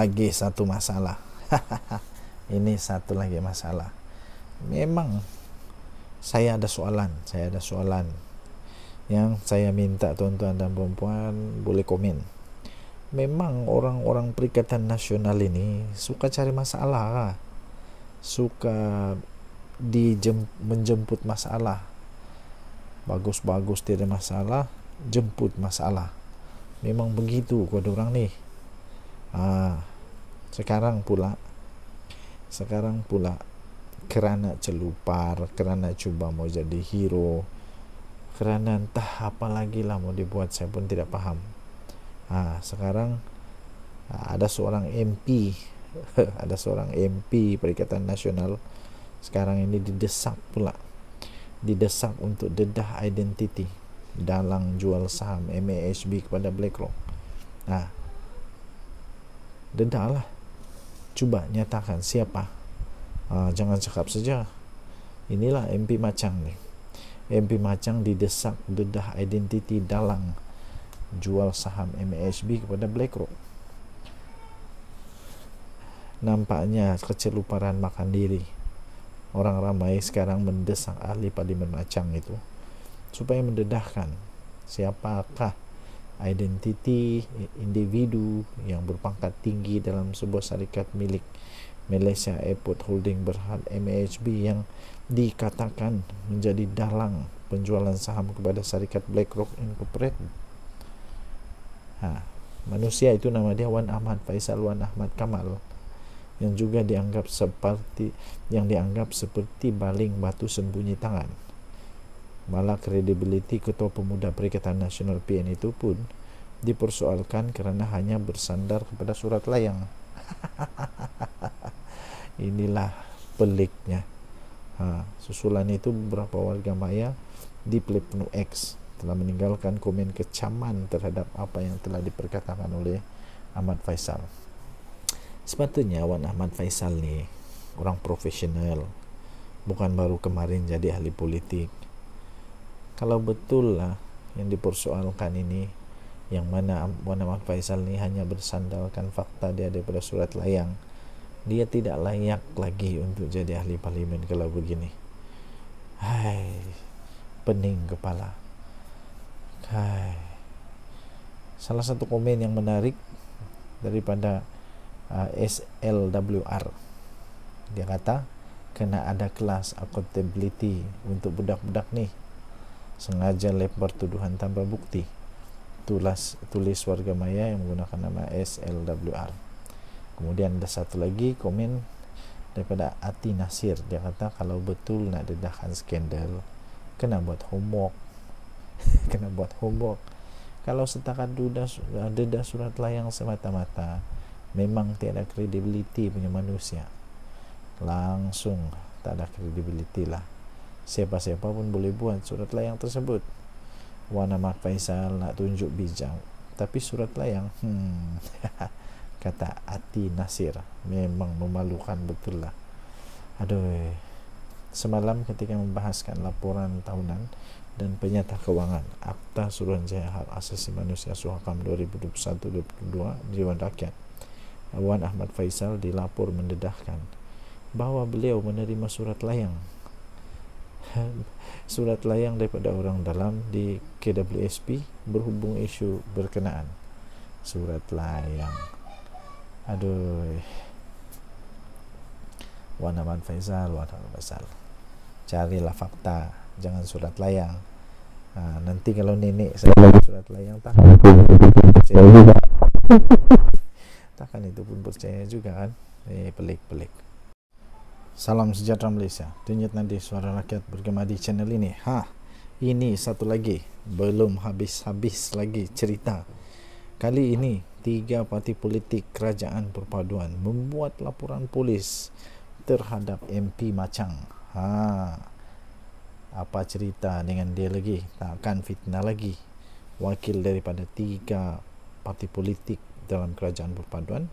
lagi satu masalah. Ini satu lagi masalah. Memang saya ada soalan yang saya minta tuan-tuan dan puan-puan boleh komen. Memang orang-orang Perikatan Nasional ini suka cari masalah, suka menjemput masalah. Bagus-bagus tidak masalah, jemput masalah. Memang begitu kode orang nih. Sekarang pula kerana celupar, kerana cuba mau jadi hero, kerana entah apa lagi lah mau dibuat, saya pun tidak paham. Sekarang ada seorang MP ada seorang MP Perikatan Nasional sekarang ini didesak untuk dedah identiti dalam jual saham MAHB kepada BlackRock. Dedahlah, cuba nyatakan siapa. Jangan cakap saja. Inilah MP Macang nih. MP Macang didesak dedah identiti dalang jual saham MAHB kepada BlackRock. Nampaknya keceluparan makan diri. Orang ramai sekarang mendesak ahli Parlimen Macang itu supaya mendedahkan siapakah identiti individu yang berpangkat tinggi dalam sebuah syarikat milik Malaysia Airport Holding Berhad MAHB yang dikatakan menjadi dalang penjualan saham kepada syarikat BlackRock Incorporated. Manusia itu nama dia Wan Ahmad Faisal Wan Ahmad Kamal, yang juga dianggap seperti baling batu sembunyi tangan. Malah kredibiliti Ketua Pemuda Perikatan Nasional PN itu pun dipersoalkan kerana hanya bersandar kepada surat layang. Inilah peliknya. Susulan itu beberapa warga maya di Plebnu X telah meninggalkan komen kecaman terhadap apa yang telah diperkatakan oleh Ahmad Faisal. Sepatutnya Wan Ahmad Faisal ni orang profesional, bukan baru kemarin jadi ahli politik. Kalau betul lah yang dipersoalkan ini, yang mana Wan Ahmad Faisal ni hanya bersandalkan fakta dia daripada surat layang, dia tidak layak lagi untuk jadi ahli parlimen kalau begini. Pening kepala. Salah satu komen yang menarik daripada SLWR, dia kata kena ada kelas accountability untuk budak-budak ni, sengaja lempar tuduhan tanpa bukti. Tulis warga maya yang menggunakan nama SLWR. Kemudian ada satu lagi komen daripada Ati Nasir, dia kata kalau betul nak dedahkan skandal, kena buat homework. Kalau setakat dedah surat layang semata-mata, memang tiada kredibiliti punya manusia. Langsung tak ada kredibiliti lah. Siapa-siapa pun boleh buat surat layang tersebut. Wan Ahmad Faisal nak tunjuk bijak, tapi surat layang kata Ati Nasir, memang memalukan betul lah. Semalam ketika membahaskan laporan tahunan dan penyata kewangan Akta Suruhanjaya Hak Asasi Manusia Suhakam 2021-2022 Dewan Rakyat, Wan Ahmad Faisal dilapor mendedahkan bahawa beliau menerima surat layang daripada orang dalam di KWSP berhubung isu berkenaan. Surat layang. Wan Ahmad Faisal, carilah fakta, jangan surat layang. Nanti kalau nenek saya bagi surat layang, takkan itu pun percaya juga kan. Pelik. Salam sejahtera Malaysia. Tunjuk nanti Suara Rakyat bergema di channel ini. Ini satu lagi, belum habis-habis lagi cerita. Kali ini 3 parti politik Kerajaan Perpaduan membuat laporan polis terhadap MP Macang. Apa cerita dengan dia lagi? Takkan fitnah lagi. Wakil daripada 3 parti politik dalam Kerajaan Perpaduan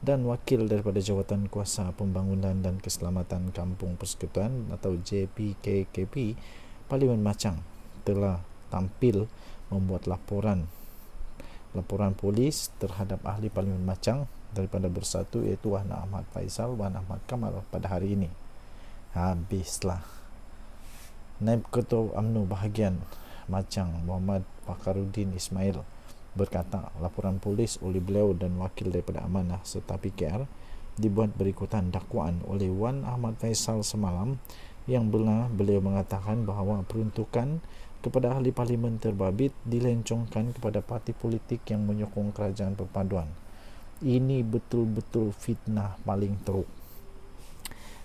dan wakil daripada Jawatan Kuasa Pembangunan dan Keselamatan Kampung Persekutuan atau JPKKP Parlimen Macang telah tampil membuat laporan polis terhadap ahli Parlimen Macang daripada bersatu, iaitu Wan Ahmad Faisal, Wan Ahmad Kamal pada hari ini. Habislah. Naib Ketua UMNO bahagian Machang Muhammad Fakharuddin Ismail berkata, laporan polis oleh beliau dan wakil daripada Amanah serta PKR dibuat berikutan dakwaan oleh Wan Ahmad Faisal semalam, yang beliau mengatakan bahawa peruntukan kepada ahli parlimen terbabit dilencongkan kepada parti politik yang menyokong kerajaan perpaduan. Ini betul-betul fitnah paling teruk.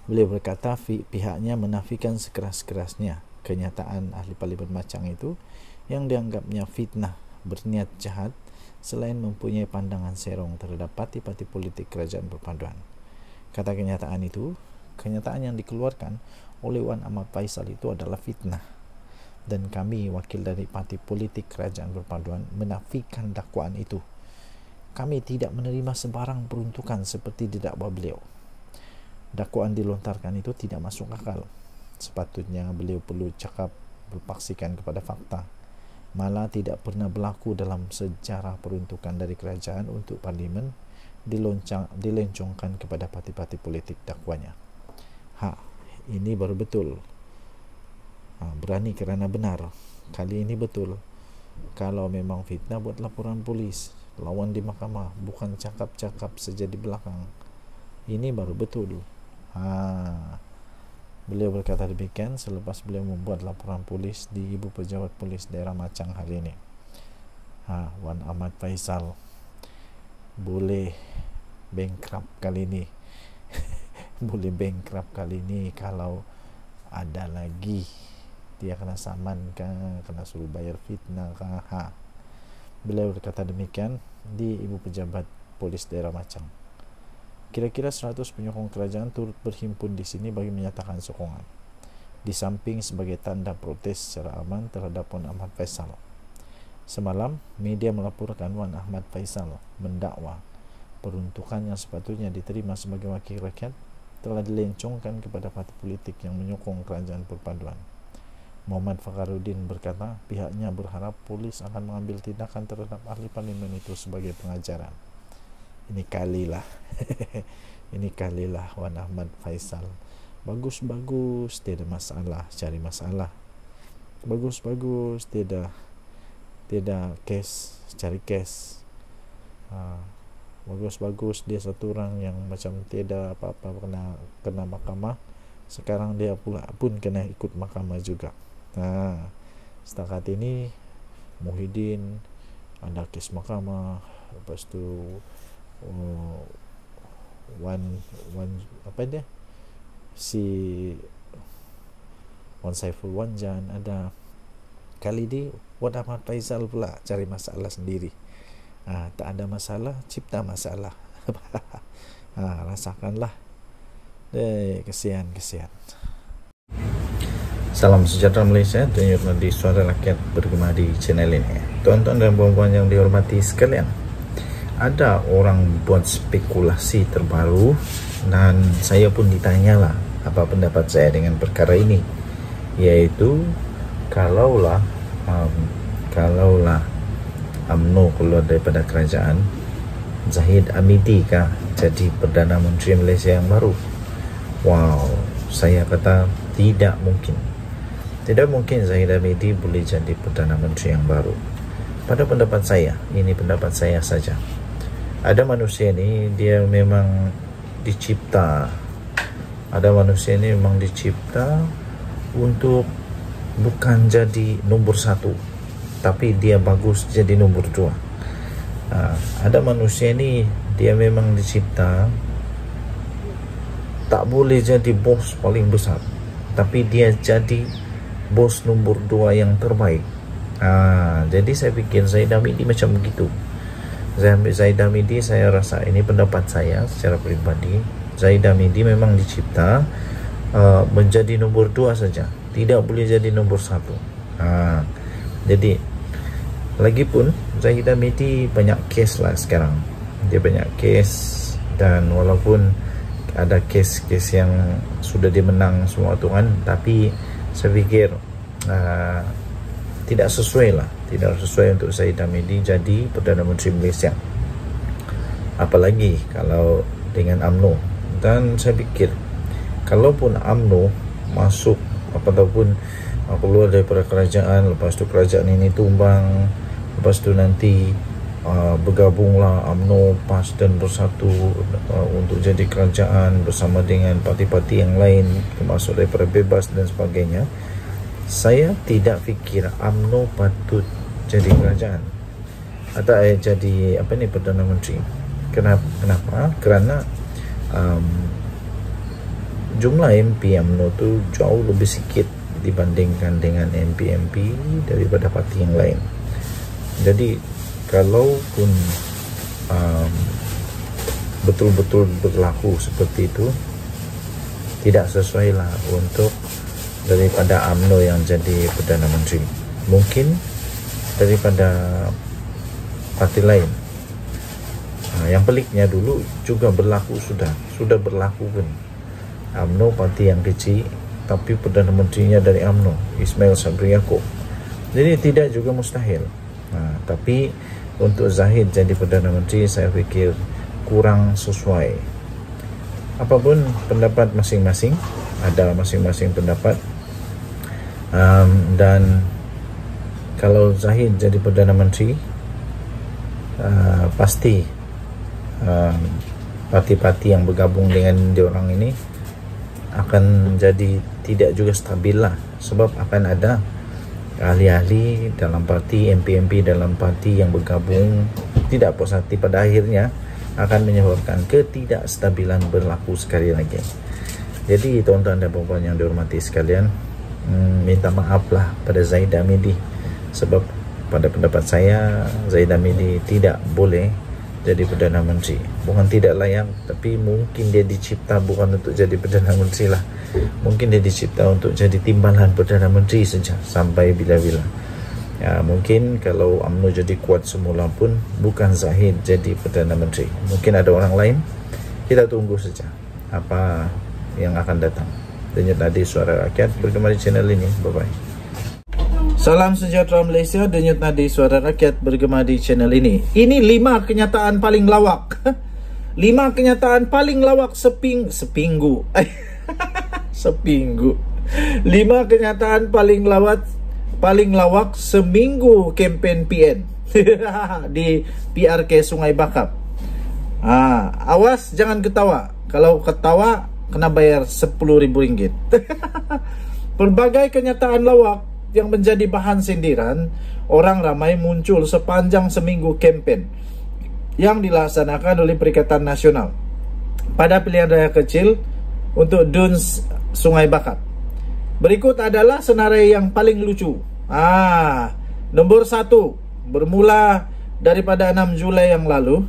Beliau berkata pihaknya menafikan sekeras-kerasnya kenyataan ahli parlimen Machang itu yang dianggapnya fitnah, berniat jahat, selain mempunyai pandangan serong terhadap parti-parti politik kerajaan perpaduan. Kata kenyataan yang dikeluarkan oleh Wan Ahmad Faisal itu adalah fitnah, dan kami wakil dari parti politik kerajaan perpaduan menafikan dakwaan itu. Kami tidak menerima sebarang peruntukan seperti didakwa beliau. Dakwaan dilontarkan itu tidak masuk akal. Sepatutnya beliau perlu cakap berpaksikan kepada fakta. Malah tidak pernah berlaku dalam sejarah peruntukan dari kerajaan untuk parlimen dilencongkan kepada parti-parti politik dakwanya. Ini baru betul. Berani kerana benar. Kali ini betul. Kalau memang fitnah, buat laporan polis, lawan di mahkamah, bukan cakap-cakap saja di belakang. Ini baru betul. Beliau berkata demikian selepas beliau membuat laporan polis di Ibu Pejabat Polis Daerah Machang hari ini. Wan Ahmad Faisal boleh bankrupt kali ini. Boleh bankrupt kali ini kalau ada lagi dia kena saman kah, kena suruh bayar fitnah kah. Beliau berkata demikian di Ibu Pejabat Polis Daerah Machang. Kira-kira 100 penyokong kerajaan turut berhimpun di sini bagi menyatakan sokongan, di samping sebagai tanda protes secara aman terhadap Wan Ahmad Faisal. Semalam, media melaporkan Wan Ahmad Faisal mendakwa peruntukan yang sepatutnya diterima sebagai wakil rakyat telah dilencongkan kepada parti politik yang menyokong kerajaan perpaduan. Muhammad Fakharuddin berkata pihaknya berharap polis akan mengambil tindakan terhadap ahli parlimen itu sebagai pengajaran. Ini kalilah ini kalilah Wan Ahmad Faisal. Bagus-bagus, tidak masalah, cari masalah. Bagus-bagus, tidak kes, cari kes. Bagus-bagus, dia satu orang yang macam tidak apa-apa kena mahkamah. Sekarang dia pula pun kena ikut mahkamah juga. Setakat ini Muhyiddin ada kes mahkamah, lepas tu Wan Saiful Wanjan ada. Kali ini Wan Ahmad Faisal pula cari masalah sendiri. Tak ada masalah, cipta masalah. Rasakanlah. Kesian. Salam sejahtera Malaysia, tunjuk di Suara Rakyat bergema di channel ini. Tuan-tuan dan puan-puan yang dihormati sekalian, ada orang buat spekulasi terbaru dan saya pun ditanyalah apa pendapat saya dengan perkara ini, yaitu kalaulah UMNO keluar daripada kerajaan, Zahid Hamidi kah jadi Perdana Menteri Malaysia yang baru? Saya kata tidak mungkin. Tidak mungkin Zahid Hamidi boleh jadi Perdana Menteri yang baru. Pada pendapat saya, ini pendapat saya saja. Ada manusia ini dia memang dicipta. Ada manusia ini memang dicipta untuk bukan jadi nomor 1, tapi dia bagus jadi nomor 2. Ada manusia ini dia memang dicipta tak boleh jadi bos paling besar, tapi dia jadi bos nomor 2 yang terbaik. Jadi saya pikir Zahid Hamidi macam begitu. Zahid Hamidi, saya rasa ini pendapat saya secara pribadi, Zahid Hamidi memang dicipta menjadi nomor 2 saja, tidak boleh jadi nomor 1. Jadi lagipun Zahid Hamidi banyak kes lah sekarang. Dia banyak kes, dan walaupun ada kes-kes yang sudah dimenang semua tu kan, tapi saya fikir tidak sesuai untuk Zahid Hamidi jadi Perdana Menteri Malaysia. apalagi kalau dengan UMNO. Dan saya pikir kalaupun UMNO masuk ataupun keluar daripada kerajaan, lepas tu kerajaan ini tumbang, lepas tu nanti bergabunglah UMNO, PAS dan Bersatu untuk jadi kerajaan bersama dengan parti-parti yang lain, termasuk daripada Bebas dan sebagainya. Saya tidak fikir UMNO patut jadi kerajaan atau jadi Perdana Menteri. Kenapa? Kerana jumlah MP UMNO tu jauh lebih sikit dibandingkan dengan MP-MP daripada parti yang lain. Jadi kalaupun betul-betul berlaku seperti itu, tidak sesuai lah untuk daripada UMNO yang jadi Perdana Menteri. Mungkin daripada parti lain. Yang peliknya dulu juga berlaku, sudah berlaku pun. UMNO parti yang kecil, tapi Perdana Menterinya dari UMNO, Ismail Sabri Yaakob. Jadi tidak juga mustahil. Tapi untuk Zahid jadi Perdana Menteri, saya fikir kurang sesuai. Apapun pendapat masing-masing, ada masing-masing pendapat. Dan kalau Zahid jadi Perdana Menteri, pasti parti-parti yang bergabung dengan diorang ini akan jadi tidak juga stabil lah, sebab akan ada ahli-ahli dalam parti, MP-MP dalam parti yang bergabung tidak puas hati, pada akhirnya akan menyebabkan ketidakstabilan berlaku sekali lagi. Jadi tuan-tuan dan puan-puan yang dihormati sekalian, minta maaflah pada Zahid Hamidi, sebab pada pendapat saya Zahid Hamidi tidak boleh jadi Perdana Menteri. Bukan tidak layak, tapi mungkin dia dicipta bukan untuk jadi Perdana Menteri lah. Mungkin dia dicipta untuk jadi timbalan Perdana Menteri saja sampai bila-bila. Ya, mungkin kalau UMNO jadi kuat semula pun bukan Zahid jadi Perdana Menteri. Mungkin ada orang lain. Kita tunggu saja apa yang akan datang. Denyut Nadi Suara Rakyat bergema di channel ini. Bye-bye. Salam sejahtera Malaysia, Denyut Nadi Suara Rakyat bergema di channel ini. Ini 5 kenyataan paling lawak. 5 kenyataan paling lawak sepinggu. Sepinggu. 5 kenyataan paling lawak seminggu kempen PN di PRK Sungai Bakap. Awas jangan ketawa. Kalau ketawa kena bayar RM10.000. Berbagai kenyataan lawak yang menjadi bahan sindiran orang ramai muncul sepanjang seminggu kempen yang dilaksanakan oleh Perikatan Nasional pada pilihan raya kecil untuk Duns Sungai Bakap. Berikut adalah senarai yang paling lucu. Nombor 1, bermula daripada 6 Julai yang lalu,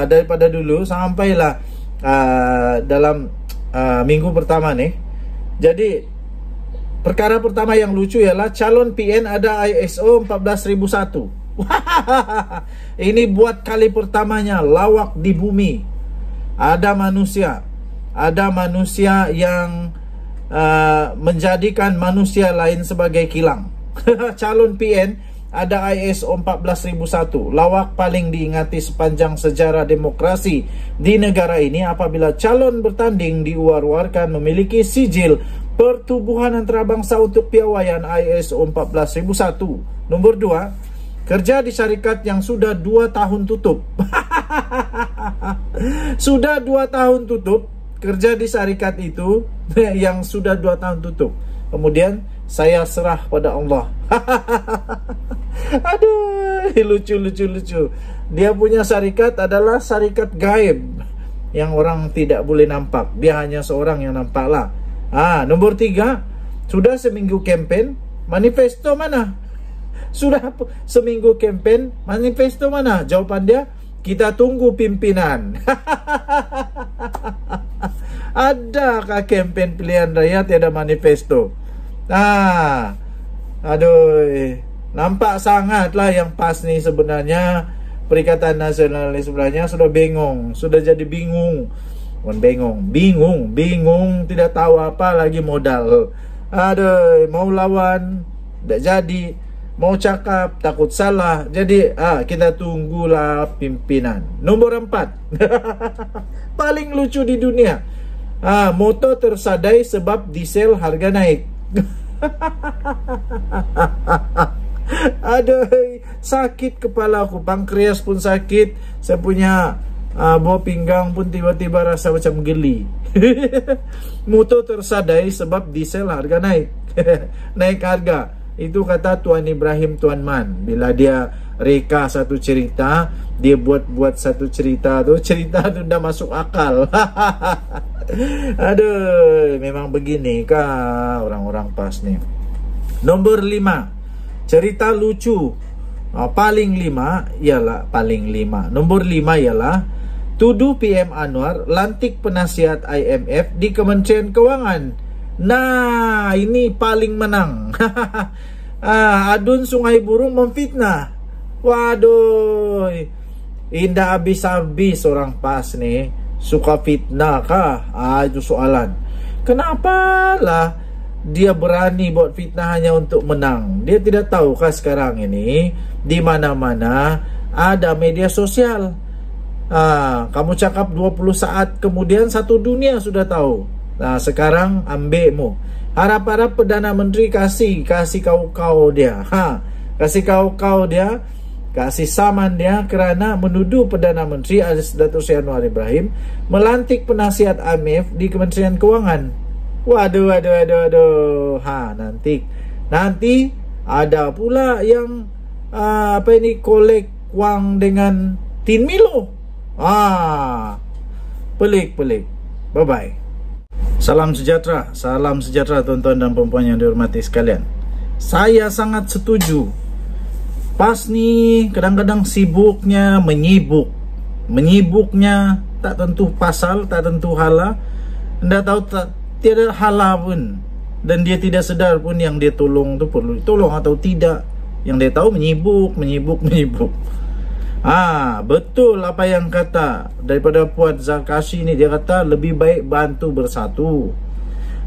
daripada dulu sampailah dalam minggu pertama nih. Jadi perkara pertama yang lucu ialah calon PN ada ISO 14001. Ini buat kali pertamanya lawak di bumi. Ada manusia yang menjadikan manusia lain sebagai kilang. Calon PN ada ISO 14001. Lawak paling diingati sepanjang sejarah demokrasi di negara ini apabila calon bertanding diwar-warkan memiliki sijil Pertubuhan Antarabangsa untuk Piawaian ISO 14001. Nombor 2, kerja di syarikat yang sudah 2 tahun tutup. Sudah 2 tahun tutup, kerja di syarikat itu yang sudah 2 tahun tutup. Kemudian saya serah pada Allah. Aduh, lucu. Dia punya syarikat adalah syarikat gaib yang orang tidak boleh nampak. Dia hanya seorang yang nampak lah. Nombor 3, sudah seminggu kempen, manifesto mana? Sudah seminggu kempen, manifesto mana? Jawapan dia, kita tunggu pimpinan. Adakah kempen pilihan raya tiada manifesto? Aduh, nampak sangatlah yang pas nih sebenarnya. Perikatan Nasional ini sebenarnya sudah bingung, sudah jadi bingung. Bingung, tidak tahu apa lagi modal. Aduh, mau lawan, tidak jadi. mau cakap takut salah. Jadi kita tunggulah pimpinan. Nomor 4 paling lucu di dunia, motor tersadai sebab diesel harga naik. Aduh, sakit kepala aku, pankreas pun sakit, saya punya bawah pinggang pun tiba-tiba rasa macam geli. Motor tersadai sebab diesel harga naik. Naik harga. Itu kata Tuan Ibrahim Tuan Man. Bila dia reka satu cerita, dia buat satu cerita tu dah masuk akal. Aduh, memang begini kah orang-orang PAS ni. Nomor 5, cerita lucu. Paling 5 ialah Nomor 5 ialah tuduh PM Anwar lantik penasihat IMF di Kementerian Keuangan. Nah, ini paling menang. Adun Sungai Burung memfitnah. Waduh, indah habis-habis orang PAS nih. Suka fitnah kah? Itu soalan. Kenapa lah dia berani buat fitnah hanya untuk menang? Dia tidak tahu kah sekarang ini di mana-mana ada media sosial. Kamu cakap 20 saat kemudian satu dunia sudah tahu. Nah, sekarang ambilmu. Harap-harap Perdana Menteri kasih kau dia. Kasih kau dia, kasih saman dia kerana menuduh Perdana Menteri Datuk Seri Anwar Ibrahim melantik penasihat IMF di Kementerian Keuangan. Waduh. Nanti ada pula yang kolek wang dengan Tin Milo. Pelik. Bye-bye. Salam sejahtera tuan-tuan dan puan-puan yang dihormati sekalian. Saya sangat setuju. PAS ni kadang-kadang menyibuknya tak tentu pasal, tak tentu hala. Anda tahu tiada hala pun, dan dia tidak sedar pun yang dia tolong tu perlu ditolong atau tidak. Yang dia tahu menyibuk. Betul apa yang kata daripada Puan Zarkashi ni. Dia kata lebih baik bantu bersatu.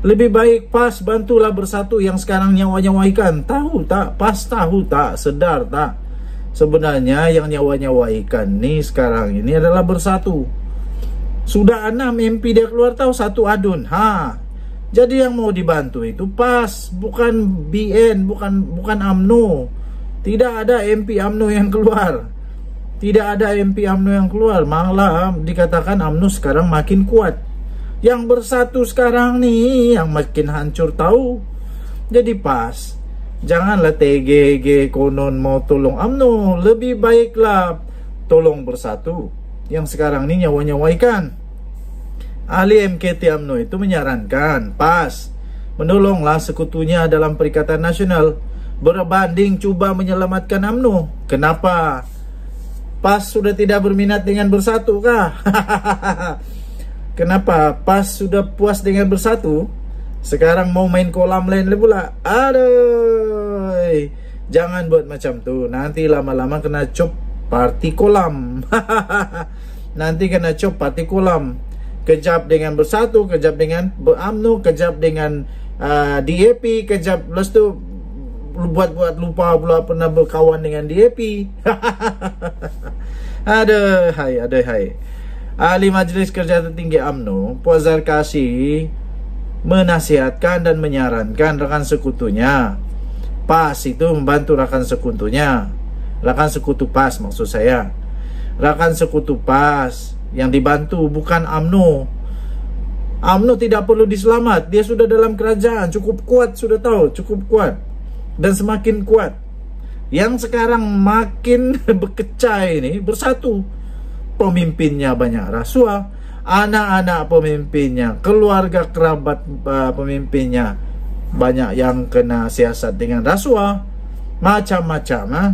Lebih baik PAS bantulah bersatu. Yang sekarang nyawa-nyawa ikan. Tahu tak? PAS tahu tak? Sedar tak? Sebenarnya yang nyawa-nyawa ikan ni sekarang ini adalah bersatu. Sudah 6 MP dia keluar tahu, 1 adun. Jadi yang mau dibantu itu PAS, bukan BN, bukan UMNO. Tidak ada MP UMNO yang keluar. Malah dikatakan UMNO sekarang makin kuat. Yang bersatu sekarang nih yang makin hancur tahu. Jadi PAS, janganlah TGG konon mau tolong UMNO. Lebih baiklah tolong bersatu. Yang sekarang nih nyawa-nyawa ikan. Ahli MKT UMNO itu menyarankan PAS menolonglah sekutunya dalam Perikatan Nasional berbanding cuba menyelamatkan UMNO. Kenapa? PAS sudah tidak berminat dengan bersatu kah? Kenapa? PAS sudah puas dengan bersatu, sekarang mau main kolam lain pula. Aduh, jangan buat macam tu. Nanti lama-lama kena cop parti kolam. Nanti kena cop parti kolam. Kejap dengan bersatu, kejap dengan UMNO, kejap dengan DAP, kejap lepas tu buat lupa pula pernah berkawan dengan DAP. Aduh hai. Ahli Majlis Kerja Tertinggi UMNO Puan Zarkashi menasihatkan dan menyarankan rekan sekutunya PAS itu membantu rakan sekutunya. Rakan sekutu PAS maksud saya. Rakan sekutu PAS yang dibantu bukan UMNO. UMNO tidak perlu diselamat. Dia sudah dalam kerajaan, cukup kuat, sudah tahu, cukup kuat. Dan semakin kuat. Yang sekarang makin berkecai ini bersatu. Pemimpinnya banyak rasuah, anak-anak pemimpinnya, keluarga kerabat pemimpinnya banyak yang kena siasat dengan rasuah, macam-macam.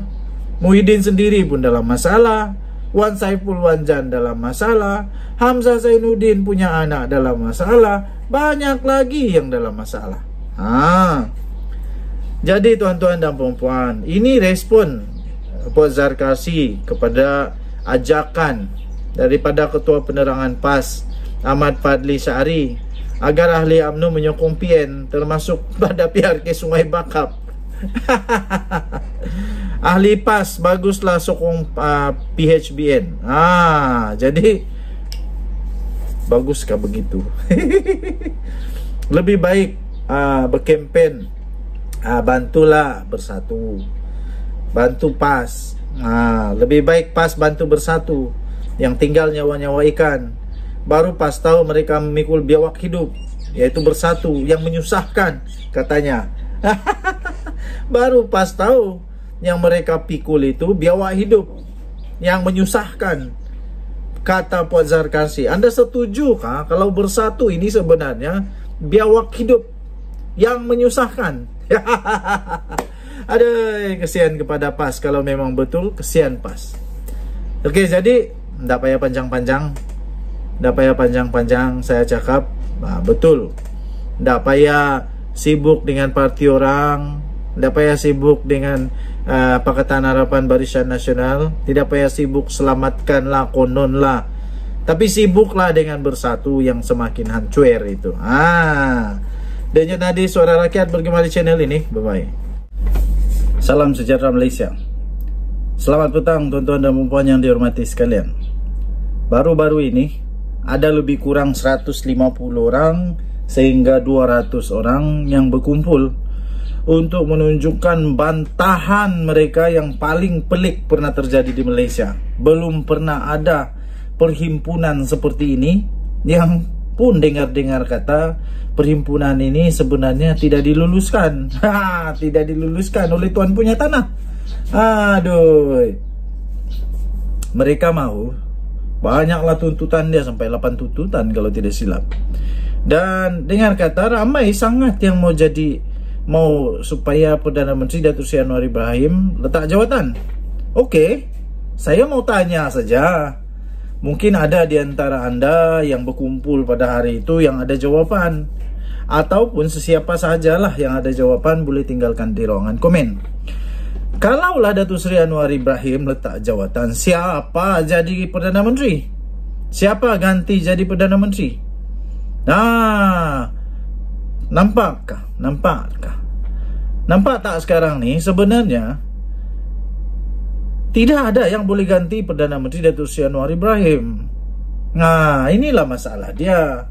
Muhyiddin sendiri pun dalam masalah, Wan Saiful Wanjan dalam masalah, Hamzah Zainuddin punya anak dalam masalah, banyak lagi yang dalam masalah. Jadi tuan-tuan dan puan-puan, ini respon Puan Zarkashi kepada ajakan daripada Ketua Penerangan PAS Ahmad Fadli Syari agar ahli UMNO menyokong PN termasuk pada PRK Sungai Bakap. Ahli PAS baguslah sokong PHBN. Jadi baguskah begitu? Lebih baik berkempen, bantulah bersatu, bantu PAS. Lebih baik PAS bantu bersatu, yang tinggal nyawa-nyawa ikan. Baru PAS tahu mereka memikul biawak hidup, yaitu bersatu yang menyusahkan katanya. Baru PAS tahu yang mereka pikul itu biawak hidup yang menyusahkan, kata Puan Zarkasi. Anda setuju kah kalau bersatu ini sebenarnya biawak hidup yang menyusahkan? Aduh, kesian kepada PAS. Kalau memang betul, kesian PAS. Oke, jadi tidak payah panjang-panjang, saya cakap betul. Tidak payah sibuk dengan parti orang, tidak payah sibuk dengan Pakatan Harapan Barisan Nasional, tidak payah sibuk selamatkanlah, kononlah, tapi sibuklah dengan bersatu yang semakin hancur itu. Dan tadi Suara Rakyat bergema di channel ini. Bye-bye. Salam sejahtera Malaysia. Selamat petang tuan-tuan dan puan yang dihormati sekalian. Baru-baru ini ada lebih kurang 150 orang sehingga 200 orang yang berkumpul untuk menunjukkan bantahan mereka yang paling pelik pernah terjadi di Malaysia. Belum pernah ada perhimpunan seperti ini, yang pun dengar-dengar kata perhimpunan ini sebenarnya tidak diluluskan. Tidak diluluskan oleh tuan punya tanah. Aduh. Mereka mau, banyaklah tuntutan dia, sampai 8 tuntutan kalau tidak silap. Dan dengar kata ramai sangat yang mau supaya Perdana Menteri Datuk Seri Anwar Ibrahim letak jawatan. Oke, saya mau tanya saja. Mungkin ada di antara Anda yang berkumpul pada hari itu yang ada jawapan, ataupun sesiapa sajalah yang ada jawapan boleh tinggalkan di ruangan komen. Kalaulah Datuk Seri Anwar Ibrahim letak jawatan, siapa jadi Perdana Menteri? Siapa ganti jadi Perdana Menteri? Nampakkah? Nampak tak sekarang ni sebenarnya tidak ada yang boleh ganti Perdana Menteri Datuk Seri Anwar Ibrahim. Inilah masalah dia.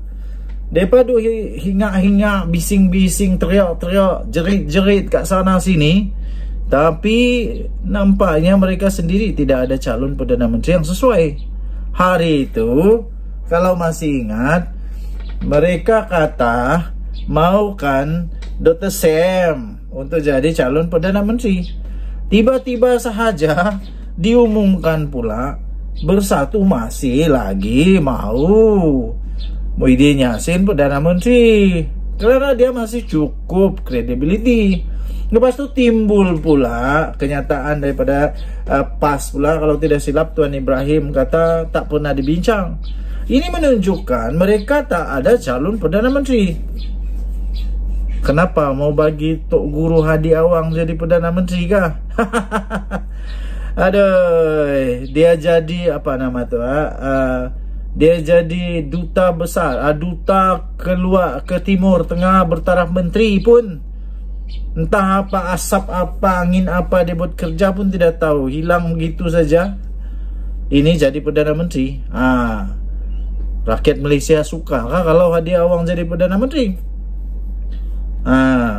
Daripada hinga-hinga, bising-bising, teriak-teriak, jerit-jerit kat sana sini, tapi nampaknya mereka sendiri tidak ada calon Perdana Menteri yang sesuai. Hari itu, kalau masih ingat, mereka kata maukan Dr. Sam untuk jadi calon Perdana Menteri. Tiba-tiba sahaja diumumkan pula Bersatu masih lagi mau Muhyiddin Yassin Perdana Menteri karena dia masih cukup credibility. Lepas itu timbul pula kenyataan daripada PAS pula, kalau tidak silap Tuan Ibrahim kata tak pernah dibincang. Ini menunjukkan mereka tak ada calon Perdana Menteri. Kenapa mau bagi Tok Guru Hadi Awang jadi Perdana Menteri kah? Aduh, dia jadi apa nama tu? Dia jadi duta besar, duta keluar ke Timur Tengah bertaraf menteri pun. Entah apa asap apa, angin apa dia buat kerja pun tidak tahu. Hilang begitu saja. Ini jadi Perdana Menteri. Rakyat Malaysia suka kah kalau Hadi Awang jadi Perdana Menteri?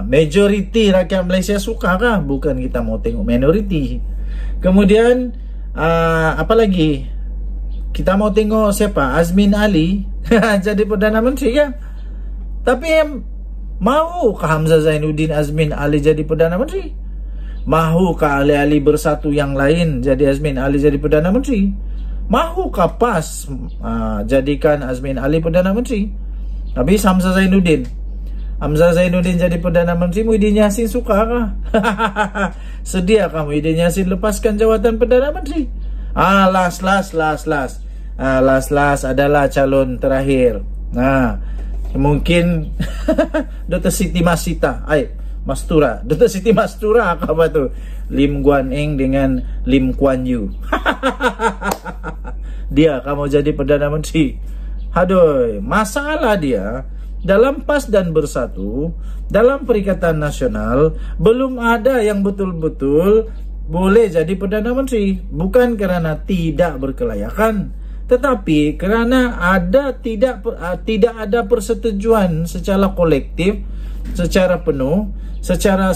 Majoriti rakyat Malaysia suka kah? Bukan kita mau tengok minoriti. Kemudian apa lagi? Kita mau tengok siapa? Azmin Ali jadi Perdana Menteri kan? Tapi mahukah Hamzah Zainuddin Azmin Ali jadi Perdana Menteri? Mahukah ahli-ahli Bersatu yang lain jadi Azmin Ali jadi Perdana Menteri? Mahukah PAS jadikan Azmin Ali Perdana Menteri? Habis Hamzah Zainuddin jadi Perdana Menteri, Muhyiddin Yassin suka kah? Sediakah Muhyiddin Yassin lepaskan jawatan Perdana Menteri? Last adalah calon terakhir. Mungkin Dr. Siti Mastura. Dr. Siti Mastura apa tu? Lim Guan Eng dengan Lim Kuan Yew. Dia kamu jadi Perdana Menteri. Aduh, masalah dia dalam PAS dan Bersatu, dalam Perikatan Nasional, belum ada yang betul-betul boleh jadi Perdana Menteri. Bukan karena tidak berkelayakan, tetapi karena tidak ada persetujuan secara kolektif, secara penuh, secara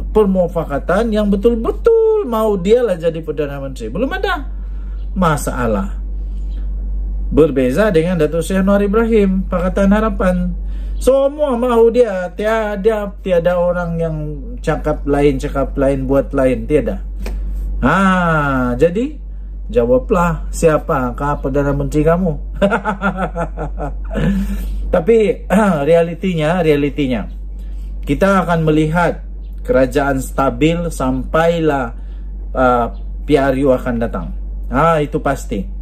permufakatan yang betul-betul mau dialah jadi Perdana Menteri. Belum ada masalah. Berbeza dengan Datuk Seri Anwar Ibrahim, Pakatan Harapan, semua mahu dia. Tiada orang yang cakap lain, buat lain, tiada. Jadi jawablah, siapakah Perdana Menteri kamu? Tapi realitinya kita akan melihat kerajaan stabil sampailah PRU akan datang. Itu pasti.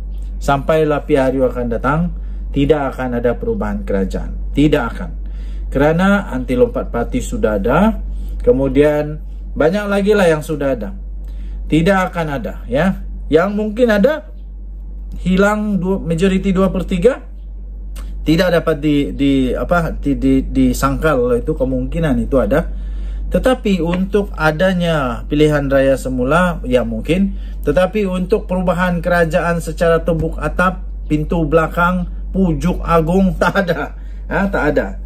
Sampailah PRU akan datang, tidak akan ada perubahan kerajaan. Tidak akan. Karena anti lompat parti sudah ada, kemudian banyak lagi lah yang sudah ada. Tidak akan ada, ya. Yang mungkin ada, hilang majority 2/3, tidak dapat disangkal, itu kemungkinan itu ada. Tetapi untuk adanya pilihan raya semula, ya mungkin. Tetapi untuk perubahan kerajaan secara tebuk atap, pintu belakang, pujuk agung, tak ada. Tak ada.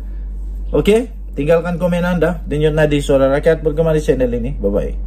Oke, tinggalkan komen anda. Denyut Nadi Suara Rakyat bergema di channel ini. Bye-bye.